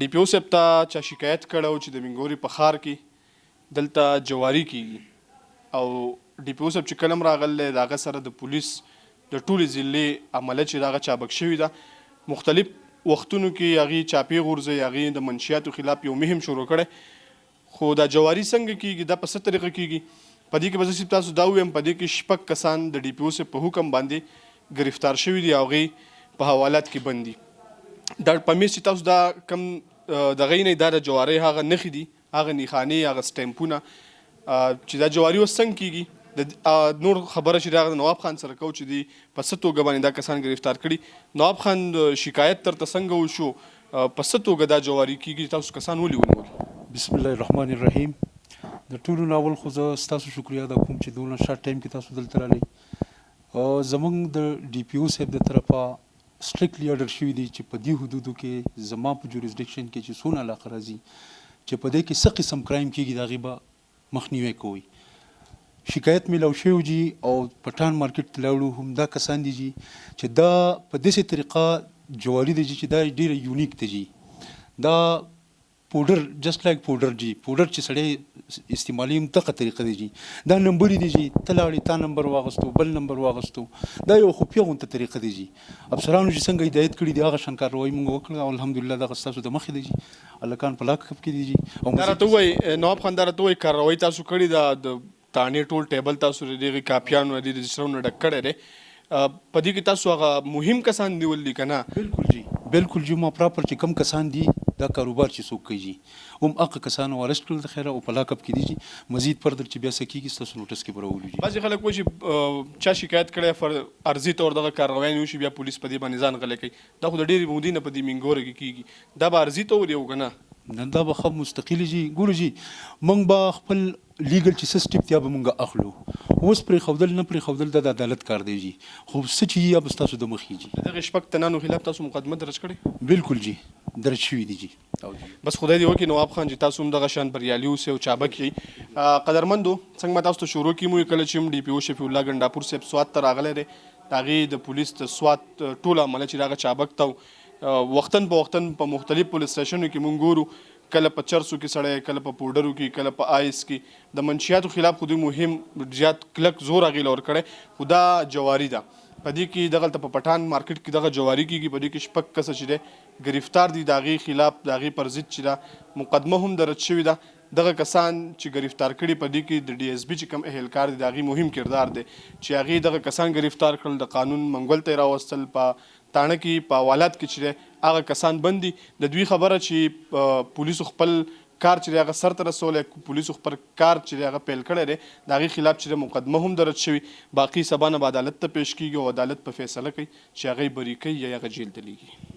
ډي پی او صاحب ته چا شکایت کړی چې د مینګوري په ښار کې دلته جواري کیږي او ډي پی او صاحب چې کله هم راغلی د هغه سره د پولیس د ټولې ضلعې عمله چې د هغه چابک شوې ده مختلف وختونو کې هغې چاپې غورځوي هغې د منشیاتو خلاف یو مهم شروع کړی خو دا جواري څنګه کیږي دا په څه طریقه کیږي په دې کې به زه تاسو دا ووایم په دې کې شپږ کسان د ډي پي او صاحب په حکم باندې ګرفتار شوي دي او هغې په حوالات کې بند دي دا په میز چې تاسو دا کم د هغې نه دا د جوارۍ هغه نښې دي هغه نښانې هغه سټیمپونه چې دا جواري اوس څنګه کیږي نور خبره چې د نواب خان سره کوو چې دی په څه توګه باندې دا کسان ګرفتار کړي نواب خان شکایت درته څنګه وشو په څه توګه دا جواري کیږي تاسو کسان ولې ونیول بسم الله الرحمن الرحیم د ټولو ناول خو زه ستاسو شکریا ادا کوم چې دونه شارټ ټایم کې تاسو دلته راغلئ زموږ د ډي پي او صاحب د طرفه سټریکټلی اډر شوي دي چې په دې حدودو کې زما په جوریسډکشن کې چې څونه علاقه راځي چې په دې کې څه قسم کرایم کیږي د هغې به مخنیوی کوئ شکایت میلاو شوی جي او پټان مارکیټ ته لاړو هم دا کسان دي جي چې دا په داسې طریقه جواري دی چې دا ډېره یونیک دی جي دا پوډر جست لایک پوډر جي پوډر چې سړی استعمالي هم دغه طریقه دی جي دا نمبرې دي جي ته لاړې تا نمبر واغستو بل نمبر واغستو دا یو خفیه غونته طریقه دی جي افسرانو چې څنګه هدایت کړي دي هغه شان کاروایي موږ وکړه او الحمدلله دغه ستاسو د مخې دی جي هلکان په لاک کپ کې دي جي دا راته ووایي نواب خان دا راته ووایي کاروایي تاسو کړې ده د تانې ټول ټیبل تاسو د دغې کاپیانو د رجسټرونو ډک کړی دی په دې کې تاسو هغه مهم کسان نیول دي که نه بالکل جي بالکل جي ما پراپر چې کم کسان دي دا کاروبار چې څوک کوي جي هم هغه کسان ارسټ کړل د خیره او په لاک اپ کې دي جي مزید فردر چې بیا څه کېږي ستاسو نوټس کې به راولو جي بعضې خلک وایي چې چا شکایت کړی عرضي طور دغه کاروایي وشي بیا پولیس په دې باندې ځان غلی کوي دا خو د ډېرې مودې نه په دې مینګوره کې کېږي دا به عرضي طور یو که نه دا به ښه مستقلي جي ګورو جي موږ به خپل لیګل چې څه سټیپ یا به موږ اخلو اوس پرېښودل نه پرېښودل دا د عدالت کار دی جي خو څه چې یا به ستاسو د مخې جي د دغې شپږ تنانو خلاف تاسو مقدمه درج کړې بالکل جي درج شوي دي جي بس خدای دې وکړي نواب خان چې تاسو هم دغه شان بریالي اوسئ او چابک یئ قدرمندو څنګه ما تاسو ته شروع کړي کله چې هم ډي پي او شفیع الله ګنډاپور صاحب سوات ته راغلی دی د هغې د پولیس د سوات ټول عمله چې د هغه چابک ته وختن په وختن په مختلف پولیس سټیشنو کې مونږ ګورو کله په چرسو کې سړی کله په پوډرو کې کله په آیس کې د منشیاتو خلاف خو دوی مهم زیات کلک زور هغې له ورکړی خو دا جواري ده په دې کې دغلته په پټان مارکیټ کې دغه جواري کېږي په دې کې شپږ کسه چې دی ګرفتار دي د هغې خلاف د هغې پر ضد چې ده مقدمه هم درج شوې ده دغه کسان چې ګرفتار کړي په دې کې د ډي ایس بي چې کوم اهلکار دي د هغې مهم کردار دی چې هغې دغه کسان ګرفتار کړل د قانون منګول ته یې راوستل په تاڼه کې په حوالات کې چې دی هغه کسان بند دي د دوی خبره چې پولیسو خپل کار چې دی هغه سرته رسولی پولیسو خپل کار چې دی هغه پیل کړی دی د هغې خلاف چې دی مقدمه هم درج شوي باقي سبا نه به عدالت ته پیش کیږي او عدالت په فیصله کوي چې هغه یې بري کوي یا هغه جیل ته لیږي